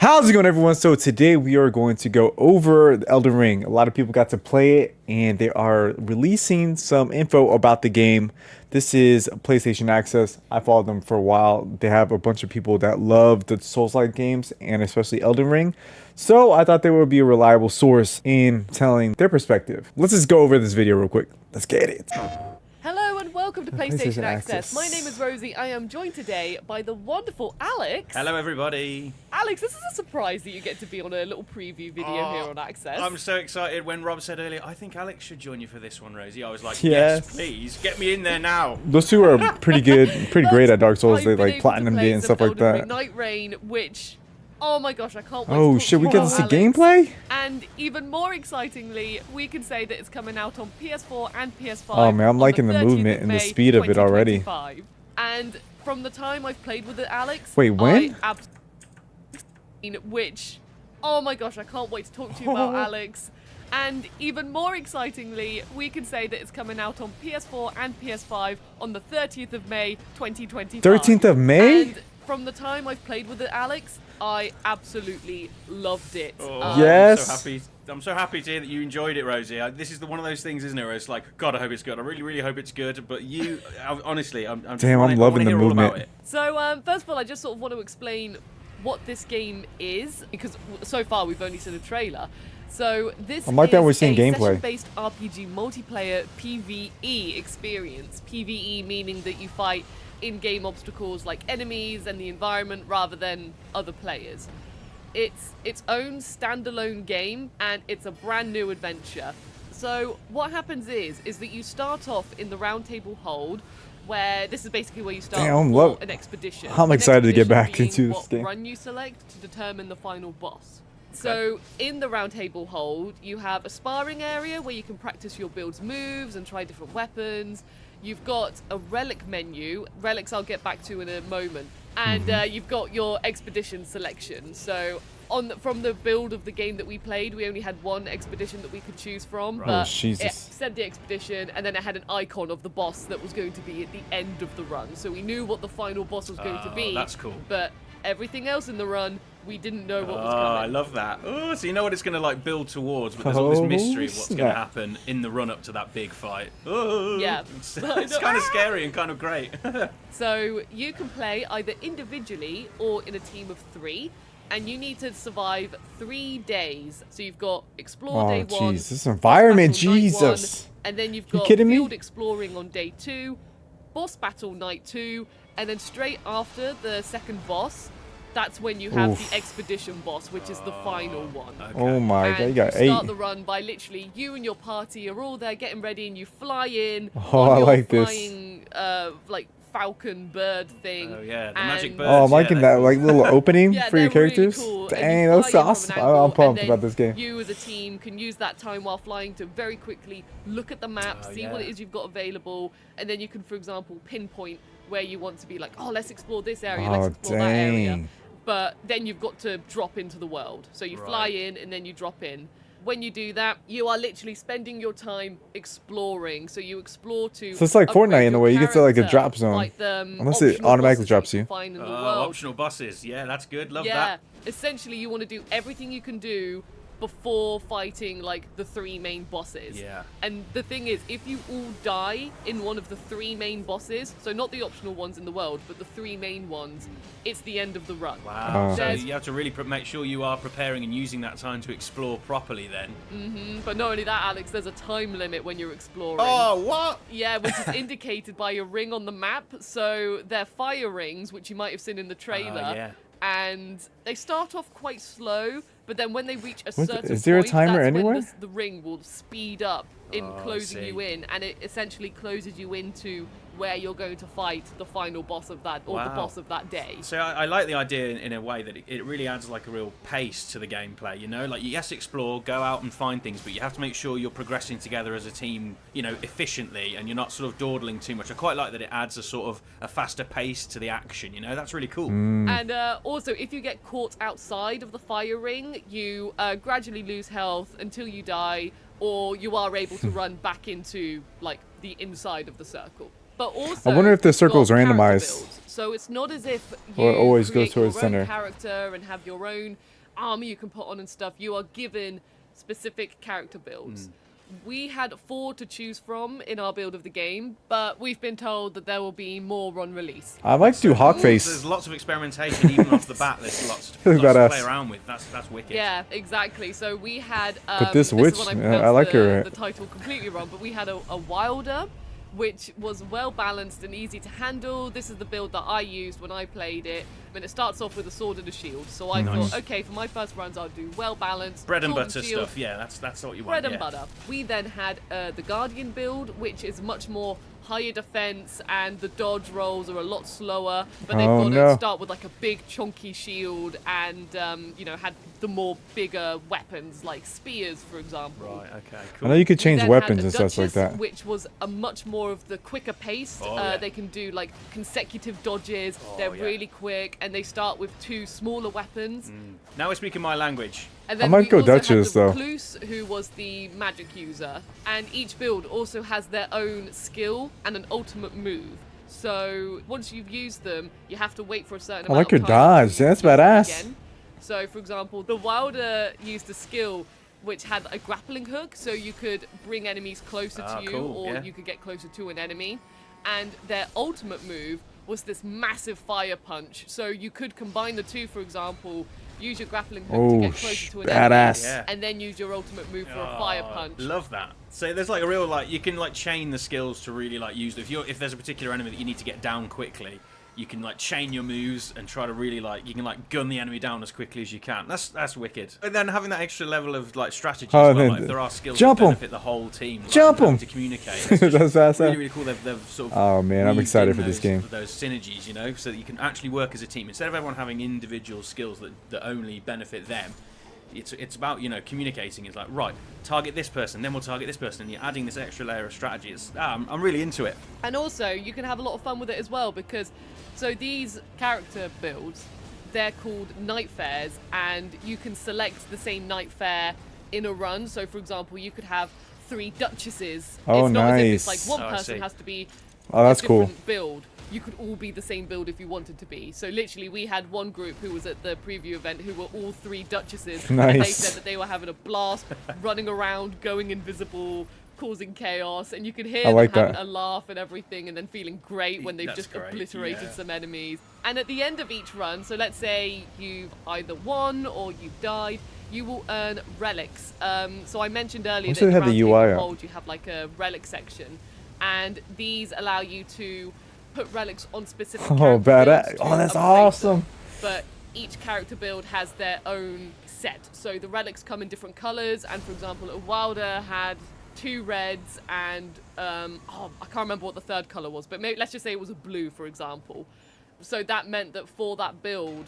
How's it going, everyone? So today we are going to go over the Elden Ring. A lot of people got to play it, and they are releasing some info about the game. This is PlayStation Access. I followed them for a while. They have a bunch of people that love the Souls-like games, and especially Elden Ring. So I thought they would be a reliable source in telling their perspective. Let's just go over this video real quick. Let's get it. Hello and welcome to PlayStation Access. Access. My name is Rosie. I am joined today by the wonderful Alex. Hello, everybody. Alex, this is a surprise that you get to be on a little preview video here on Access. I'm so excited when Rob said earlier, I think Alex should join you for this one, Rosie. I was like, Yes. yes, please, get me in there now. Those two are pretty good, pretty great at Dark Souls. I've They been like able platinum to play it and some stuff like Elden Ring that. Night Rain, which, oh my gosh, I can't wait Oh to talk shit, to we you get to about see Alex. gameplay? And even more excitingly, we can say that it's coming out on PS4 and PS5. Oh, man, I'm on liking the 30th movement of and the May, speed of it already. 2025. And from the time I've played with it, Alex, Wait, when? I which, oh my gosh, I can't wait to talk to you about Alex. And even more excitingly, we can say that it's coming out on PS4 and PS5 on the 30th of May, 2025. 13th of May? And from the time I've played with it, Alex, I absolutely loved it. Oh, Yes. I'm so happy to hear that you enjoyed it, Rosie. This is one of those things, isn't it, where it's like, God, I hope it's good. I really, really hope it's good. But you, honestly, I'm just Damn, I'm I loving wanna the hear all about movement. it. So, first of all, I just sort of want to explain what this game is, because so far we've only seen a trailer. So this I like that is we're seeing a gameplay. session-based RPG multiplayer PvE experience. PvE meaning that you fight in-game obstacles like enemies and the environment rather than other players. It's its own standalone game, and it's a brand new adventure. So what happens is that you start off in the Round Table Hold, where this is basically where you start Damn, for look. an expedition. I'm An excited to get expedition back being into this what game. run you select to determine the final boss. So in the Round Table Hold, you have a sparring area where you can practice your build's moves and try different weapons. You've got a relic menu. Relics I'll get back to in a moment. And you've got your expedition selection. So from the build of the game that we played, we only had one expedition that we could choose from. Right. But Oh, Jesus. it said the expedition, and then it had an icon of the boss that was going to be at the end of the run. So we knew what the final boss was going to Oh, be. that's cool. But everything else in the run, we didn't know what was Oh, coming. I love that. Oh, so you know what it's going to like build towards, but there's all this mystery of what's going snap. to happen in the run up to that big fight. Oh, Yeah. it's kind of scary and kind of great. So you can play either individually or in a team of 3, and you need to survive 3 days. So you've got Explore Oh, Day 1, jeez, this Boss environment, Battle Night 1, Jesus. and then you've You got kidding me? Field Exploring on Day 2, Boss Battle Night 2, and then straight after the second boss, that's when you have Oof. the Expedition boss, which is the final one. Oh my god, And you got you start 8. the run by literally you and your party are all there getting ready, and you fly in. Oh, on I your like this. flying, like falcon bird thing. Oh, yeah, the magic and- bird. Oh, I'm Yeah, liking they're that cool. like little opening Yeah, for your they're really characters. cool. And Dang, you that's fly in from awesome. an angle, I'm pumped and about then this game. You as a team can use that time while flying to very quickly look at the map, Oh, see what yeah. it is you've got available, and then you can, for example, pinpoint where you want to be like, oh, let's explore this area, let's Oh, explore that area. dang. But then you've got to drop into the world. So you fly Right. in and then you drop in. When you do that, you are literally spending your time exploring. So you explore to. So it's like upgrade Fortnite in a your way. You get to, like, a character, drop zone. fight the, Unless it optional automatically bosses drops that you. Find in the Oh, world. optional bosses. Yeah, that's good. Love Yeah, that. essentially you want to do everything you can do before fighting like the 3 main bosses. Yeah. And the thing is, if you all die in one of the 3 main bosses, so not the optional ones in the world, but the 3 main ones, it's the end of the run. Wow. Oh. So There's- you have to really make sure you are preparing and using that time to explore properly then. But not only that, Alex, there's a time limit when you're exploring. Oh, what? Yeah, which is indicated by a ring on the map. So they're fire rings, which you might have seen in the trailer. yeah. And they start off quite slow, but then when they reach a What- certain is there a point, timer that's anywhere? when the ring will speed up in Oh, I closing see. you in, and it essentially closes you into where you're going to fight the final boss of that, or the Wow. boss of that day. So I like the idea in a way that it really adds like a real pace to the gameplay, you know? Like, yes, explore, go out and find things, but you have to make sure you're progressing together as a team, you know, efficiently, and you're not sort of dawdling too much. I quite like that it adds a sort of a faster pace to the action, you know? That's really cool. And also, if you get caught outside of the fire ring, you gradually lose health until you die, or you are able to run back into like the inside of the circle. But also, I wonder if the you've circle's got character randomized. builds. So it's not as if you Or it always create goes towards your center. own character and have your own armor you can put on and stuff. You are given specific character builds. We had 4 to choose from in our build of the game, but we've been told that there will be more on release. I like to do hawk There's face. lots of experimentation even off the bat. There's lots Look to badass. play around with. That's wicked. Yeah, exactly. So we had. But this is witch, when I pronounced like her. the title completely wrong, but we had a Wilder, which was well balanced and easy to handle. This is the build that I used when I played it. I mean, it starts off with a sword and a shield. So I thought, okay, for my first runs, I'll do well balanced. Bread and sword butter shield, stuff. Yeah, that's what you want. bread and yeah. butter. We then had the Guardian build, which is much more higher defense, and the dodge rolls are a lot slower. But they've Oh, got no. to start with like a big chunky shield, and had the more bigger weapons like spears, for example. Right. Okay. I Cool. know you could change Then weapons had and a stuff like Duchess, that. which was a much more of the quicker pace. Oh, yeah. They can do like consecutive dodges. They're yeah. really quick, and they start with 2 smaller weapons. Now we're speaking my language. And I then might we go also Duchess, had the though. Recluse, who was the magic user, and each build also has their own skill and an ultimate move. So once you've used them, you have to wait for a certain I like amount of your time dodge. to That's use them badass. again. So for example, the Wilder used a skill which had a grappling hook, so you could bring enemies closer to you, cool, or yeah. you could get closer to an enemy. And their ultimate move was this massive fire punch. So you could combine the two, for example, use your grappling hook to Oh, get closer to an enemy, badass. Yeah. and then use your ultimate move for a fire punch. Love that. So there's like a real you can like chain the skills to really like use them. If there's a particular enemy that you need to get down quickly, you can like chain your moves and try to really you can like gun the enemy down as quickly as you can. That's wicked. And then having that extra level of like strategy Oh, as well. then Like, if there are skills jump that 'em. benefit the whole team. Like, Jump having 'em. to communicate. It's just That's fast. really, really cool. They've sort of Oh, man, I'm weaved excited in for this those- game. Those synergies, so that you can actually work as a team instead of everyone having individual skills that only benefit them. It's about communicating. It's like, right, target this person, then we'll target this person, and you're adding this extra layer of strategy. I'm really into it. And also, you can have a lot of fun with it as well, because so these character builds, they're called night fairs, and you can select the same night fair in a run. So for example, you could have 3 duchesses. Oh, it's not as if it's nice. like one Oh, I person see. has to be Oh, that's a cool. different build. You could all be the same build if you wanted to be. So literally, we had one group who was at the preview event who were all 3 duchesses. And they Nice. said that they were having a blast, running around, going invisible, causing chaos, and you could hear I like them having that. a laugh and everything, and then feeling great when they've That's just great, obliterated yeah. some enemies. And at the end of each run, so let's say you've either won or you've died, you will earn relics. So I mentioned earlier Wish that they in had the the Round UI Table up. Hold, you have like a relic section, and these allow you to put relics on specific Oh, character badass. builds to Oh, that's upgrade awesome. them. But each character build has their own set. So the relics come in different colors, and for example, a Wilder had 2 reds and I can't remember what the third color was, but maybe let's just say it was a blue, for example. So that meant that for that build,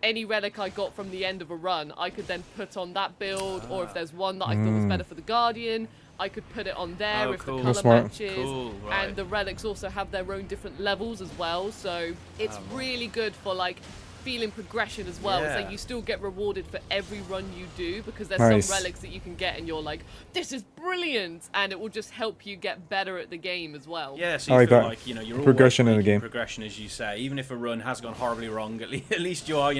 any relic I got from the end of a run, I could then put on that build, or if there's one that I thought was better for the Guardian, I could put it on there Oh, if cool. the color That's smart. matches. Cool, right. And the relics also have their own different levels as well, so it's really good for like feeling progression as well. Yeah. So you still get rewarded for every run you do, because there's Nice. some relics that you can get and you're like, this is brilliant, and it will just help you get better at the game as well. Yeah, so I you like feel that. like you're Progression in always the making game. progression, as you say. Even if a run has gone horribly wrong, at least you are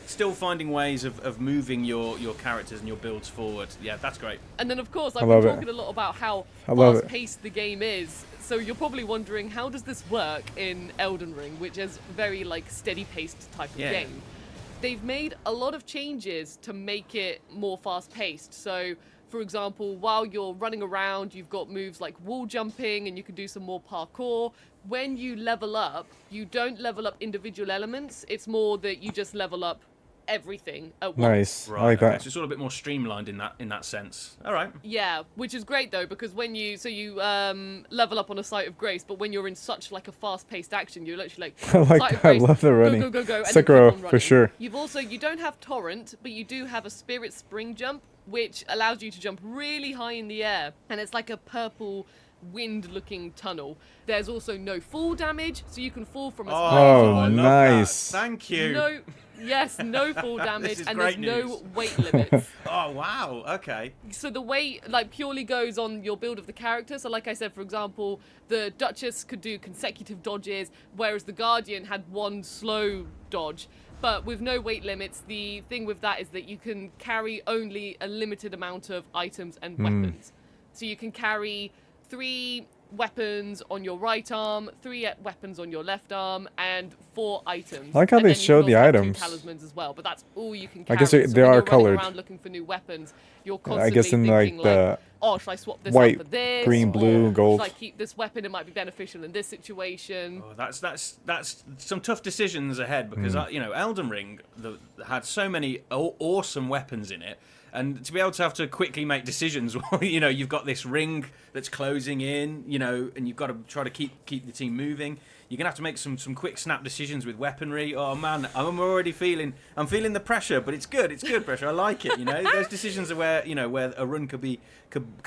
still finding ways of moving your characters and your builds forward. Yeah, that's great. And then, of course, I've I been love it. talking a lot about how I love it. fast-paced the game is. So you're probably wondering, how does this work in Elden Ring, which is very like steady-paced type of Yeah. game? They've made a lot of changes to make it more fast-paced. So, for example, while you're running around, you've got moves like wall jumping, and you can do some more parkour. When you level up, you don't level up individual elements. It's more that you just level up everything at once. Nice. Right. I like okay, that. So it's all a bit more streamlined in that sense. All right. Yeah, which is great though, because when you level up on a site of grace, but when you're in such like a fast-paced action, you're literally like, I like Site of that. I Grace, love the running. Go, and then keep Sekiro, on for running. sure. You don't have torrent, but you do have a spirit spring jump, which allows you to jump really high in the air, and it's like a purple wind-looking tunnel. There's also no fall damage, so you can fall from as high as you Oh, want. I love that. nice. Thank you. Yes, no fall This damage, is and great there's no news. weight limits. Oh wow. Okay. So the weight like purely goes on your build of the character. So like I said, for example, the Duchess could do consecutive dodges, whereas the Guardian had one slow dodge. But with no weight limits, the thing with that is that you can carry only a limited amount of items and weapons. So you can carry 3 weapons on your right arm, 3 weapons on your left arm, and 4 items. I like how And they then you show can the also have 2 items. talismans as well, but that's all you can I carry. guess So they when are you're running colored. around looking for new weapons, you're I constantly guess in like thinking the oh, should I swap this white, out for this? green, blue, Or gold. should I keep this weapon? It might be beneficial in this situation. Oh, that's some tough decisions ahead because you know, Elden Ring had so many awesome weapons in it, and to be able to have to quickly make decisions while you know you've got this ring that's closing in, you know, and you've got to try to keep the team moving. You're gonna have to make some quick snap decisions with weaponry. Oh man, I'm feeling the pressure, but it's good pressure. I like it. You know, those decisions are where a run could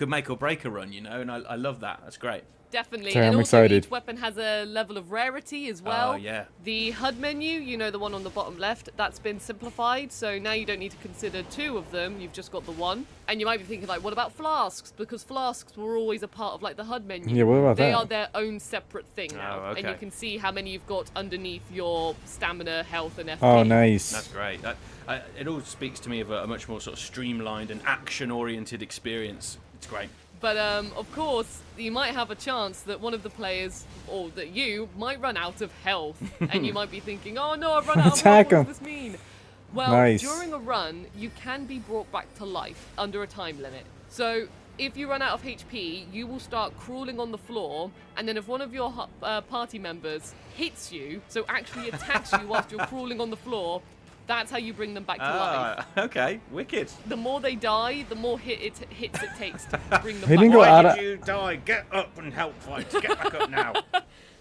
make or break a run. You know, and I love that. That's great. Definitely. Sorry, and I'm also excited. each weapon has a level of rarity as well. Oh, yeah. The HUD menu, you know, the one on the bottom left, that's been simplified. So now you don't need to consider 2 of them. You've just got the one. And you might be thinking, like, what about flasks? Because flasks were always a part of, like, the HUD menu. Yeah, what about they that? are their own separate thing now. Oh, okay. And you can see how many you've got underneath your stamina, health, and FP. oh, nice. That's great. It all speaks to me of a much more sort of streamlined and action-oriented experience. It's great. But of course, you might have a chance that one of the players, or that you, might run out of health. And you might be thinking, oh no, I've run out of Attack health, what 'em. does this mean? Well, Nice. during a run, you can be brought back to life under a time limit. So if you run out of HP, you will start crawling on the floor, and then if one of your party members hits you, so actually attacks you whilst you're crawling on the floor, that's how you bring them back to life. Okay, wicked. The more they die, the more hits it takes to bring them He back didn't to go life. out Why of- did you die? Get up and help fight. Get back up now.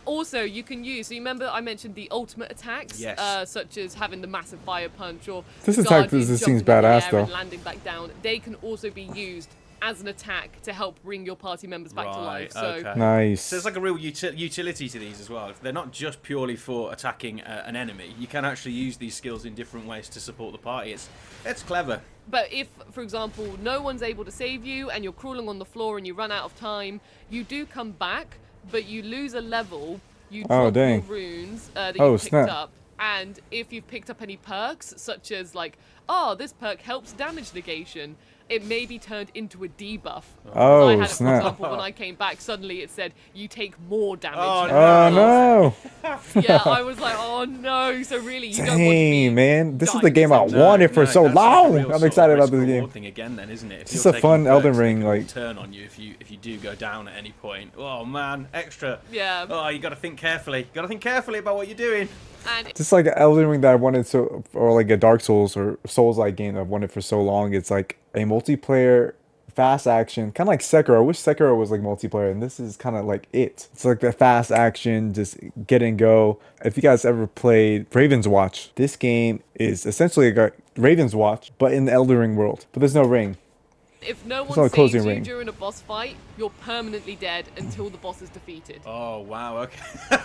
Also, you can use, so you remember I mentioned the ultimate attacks? Yes. Such as having the massive fire punch or This the attack Guardian this seems jumping in the badass, air though. and landing back down. They can also be used as an attack to help bring your party members back to life. So okay. Nice. So there's like a real utility to these as well. They're not just purely for attacking an enemy. You can actually use these skills in different ways to support the party. It's clever. But if, for example, no one's able to save you and you're crawling on the floor and you run out of time, you do come back, but you lose a level. You Oh, drop dang. your runes that Oh, you've picked snap. up. And if you've picked up any perks, such as like, oh, this perk helps damage negation, it may be turned into a debuff. Oh, I had it, snap. For example, when I came back, suddenly it said, you take more damage. Oh, Oh, no. Yeah, I was like, oh no. So really, you don't want to be Dang, man. This is dying the game I yourself. wanted for so that's like a long. real I'm sort of excited about this risk-reward game. thing again, then, isn't it? If Just you're a taking fun perks, Elden they Ring, can all like- turn on you if you do go down at any point. Oh man, extra. Yeah. Oh, you got to think carefully. You got to think carefully about what you're doing. And Just like Elden Ring that I wanted so, or like a Dark Souls or Souls-like game that I've wanted for so long. It's like a multiplayer, fast action, kind of like Sekiro. I wish Sekiro was like multiplayer, and this is kind of like it. It's like the fast action, just get and go. If you guys ever played Raven's Watch, this game is essentially like a Raven's Watch, but in the Elden Ring world. But there's no ring. if no not one a saves closing you ring. during a boss fight, you're permanently dead until the boss is defeated. Oh wow. Okay.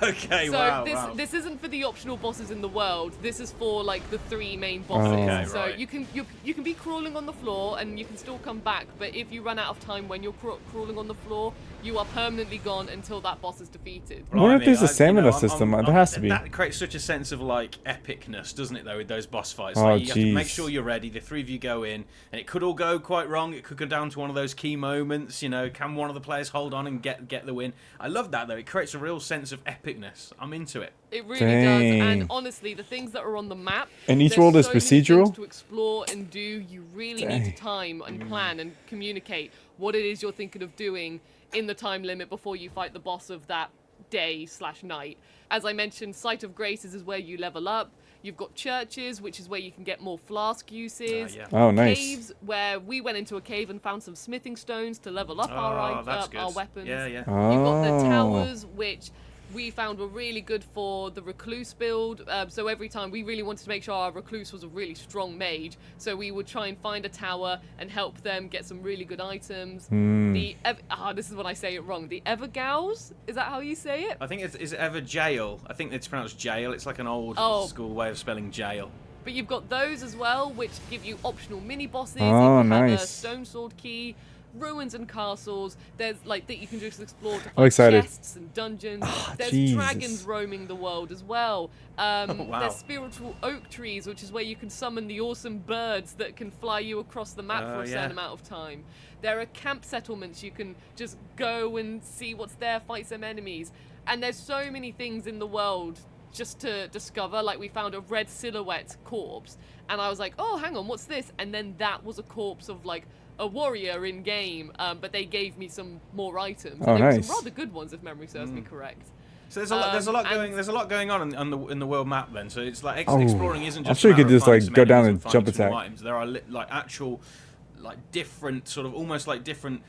Okay. So wow. this wow. this isn't for the optional bosses in the world. This is for like the 3 main bosses. Okay, so right. you can be crawling on the floor and you can still come back. But if you run out of time when you're crawling on the floor, you are permanently gone until that boss is defeated. I wonder if there's a you stamina know, system. There has to be. That creates such a sense of like epicness, doesn't it? Though with those boss fights, Oh, like, you have to make jeez. sure you're ready. The 3 of you go in, and it could all go quite wrong. It could go down to one of those key moments. You know, can one of the players hold on and get the win? I love that though. It creates a real sense of epicness. I'm into it. It really does. And Dang. honestly, the things that are on the map. And each there's world is so many procedural? things to explore and do. You really need to Dang. time and plan and communicate what it is you're thinking of doing in the time limit before you fight the boss of that day/night. As I mentioned, Site of Graces is where you level up. You've got churches, which is where you can get more flask uses. yeah. Oh, nice. Caves, where we went into a cave and found some smithing stones to level up Oh, our that's good. our weapons. Yeah, yeah. You've got the Oh. towers, which we found were really good for the recluse build. So every time we really wanted to make sure our recluse was a really strong mage, so we would try and find a tower and help them get some really good items. This is when I say it wrong. The Evergals, is that how you say it? I think is it ever jail? I think it's pronounced jail. It's like an old Oh. school way of spelling jail. But you've got those as well, which give you optional mini bosses. Oh, If you have a nice. stone sword key, ruins and castles. There's like that you can just explore to I'm find excited. chests and dungeons. There's Jesus. dragons roaming the world as well. Wow. There's spiritual oak trees, which is where you can summon the awesome birds that can fly you across the map for a certain amount of time. There are camp settlements. You can just go and see what's there, fight some enemies. And there's so many things in the world just to discover. Like we found a red silhouette corpse, and I was like, oh, hang on, what's this? And then that was a corpse of like a warrior in game, but they gave me some more items. Oh, and there were nice. some rather good ones, if memory serves me correct. So there's a lot. There's a lot and- going. There's a lot going on in the world map. Then, so it's like Oh, exploring isn't I'm just. sure a you could matter of just, like, finding some go down enemies and jump finding some attack. items. There are like actual, like different sort of almost like different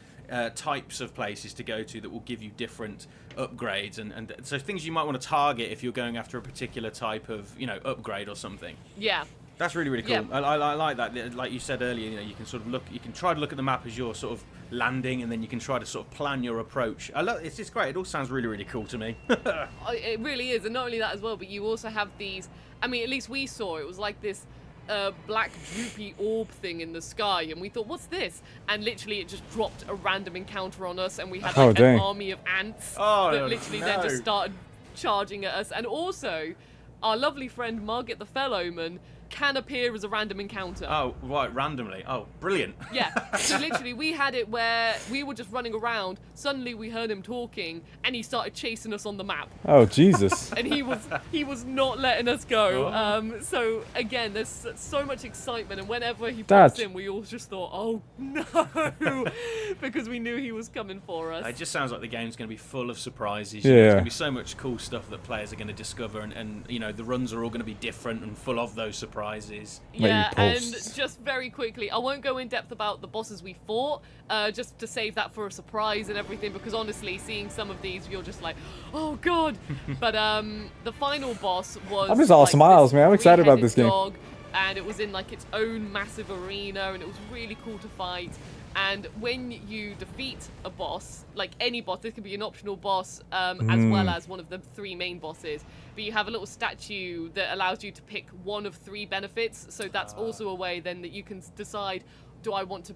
types of places to go to that will give you different upgrades and so things you might want to target if you're going after a particular type of upgrade or something. Yeah. That's really, really cool. Yeah. I like that. Like you said earlier, you can sort of look. You can try to look at the map as you're sort of landing, and then you can try to sort of plan your approach. It's just great. It all sounds really, really cool to me. It really is, and not only that as well, but you also have these. I mean, at least we saw it was like this black droopy orb thing in the sky, and we thought, "What's this?" And literally, it just dropped a random encounter on us, and we had Oh, like dang. an army of ants Oh, that literally then no. just started charging at us. And also, our lovely friend Margit the Fellowman can appear as a random encounter. Oh, right, randomly. Oh, brilliant. Yeah, so literally we had it where we were just running around, suddenly we heard him talking, and he started chasing us on the map. Oh, Jesus. And he was not letting us go. So again, there's so much excitement, and whenever he pops in, we all just thought, oh no, because we knew he was coming for us. It just sounds like the game's going to be full of surprises. Yeah. There's going to be so much cool stuff that players are going to discover, and the runs are all going to be different and full of those surprises. Yeah, and posts. just very quickly, I won't go in depth about the bosses we fought, just to save that for a surprise and everything, because honestly, seeing some of these, you're just like, oh god. But the final boss was I'm just all like smiles, this man. I'm excited about three-headed this game. dog, and it was in like its own massive arena, and it was really cool to fight. And when you defeat a boss, like any boss, this could be an optional boss, as well as one of the three main bosses, but you have a little statue that allows you to pick one of three benefits. So that's also a way then that you can decide, do I want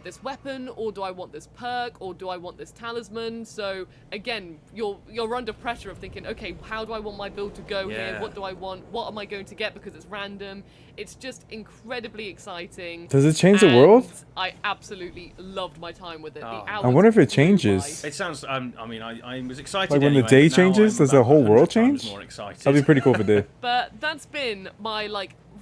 this weapon, or do I want this perk, or do I want this talisman? So again, you're under pressure of thinking, okay, how do I want my build to go here? Yeah. What do I want? What am I going to get, because it's random? It's just incredibly exciting. Does it change the And world? I absolutely loved my time with it. Oh. The I hours wonder if it flew changes. by. It sounds. I mean, I was excited. Like when the anyway, day but now changes, I'm does the about whole world 100 times change? More excited. That'd be pretty cool if it did. But that's been my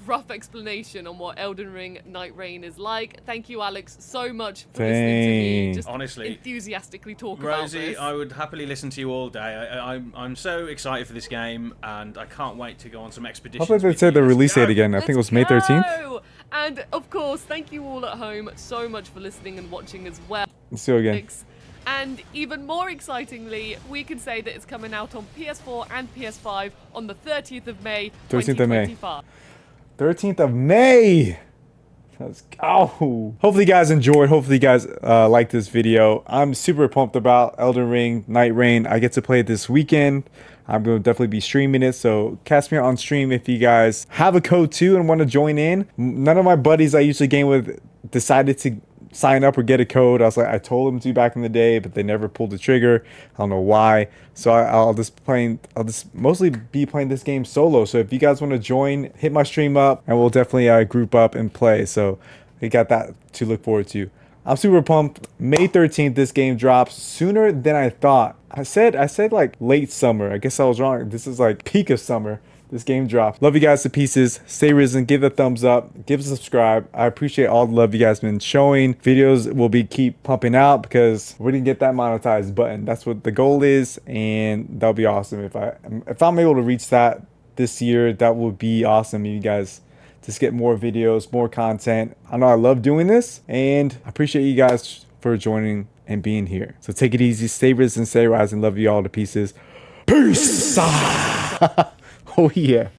rough explanation on what Elden Ring Night Rain is like. Thank you, Alex, so much for listening to me Dang. just Honestly, enthusiastically talk about Rosie, this. I would happily listen to you all day. I'm so excited for this game, and I can't wait to go on some expeditions. Hopefully they with said you. the Let's release date go. again. I think it was May Let's 13th. go! And of course, thank you all at home so much for listening and watching as well. Let's do it again. And even more excitingly, we can say that it's coming out on PS4 and PS5 on the 30th of May, 13th of May. 2025. 13th of May. Let's go. Hopefully you guys enjoyed. Hopefully you guys liked this video. I'm super pumped about Elden Ring Night Rain. I get to play it this weekend. I'm going to definitely be streaming it. So catch me on stream if you guys have a code too and want to join in. None of my buddies I usually game with decided to sign up or get a code. I told them to back in the day, but they never pulled the trigger. I don't know why. So I'll just mostly be playing this game solo. So if you guys want to join, hit my stream up and we'll definitely group up and play. So we got that to look forward to. I'm super pumped. May 13th, this game drops sooner than I thought. I said like late summer. I guess I was wrong. This is like peak of summer. This game dropped. Love you guys to pieces. Stay risen. Give it a thumbs up. Give us a subscribe. I appreciate all the love you guys been showing. Videos will be keep pumping out because we didn't get that monetized button. That's what the goal is, and that'll be awesome. If I'm able to reach that this year, that would be awesome. You guys just get more videos, more content. I know I love doing this, and I appreciate you guys for joining and being here. So take it easy. Stay risen, stay rising. Love you all to pieces. Peace. Oh yeah.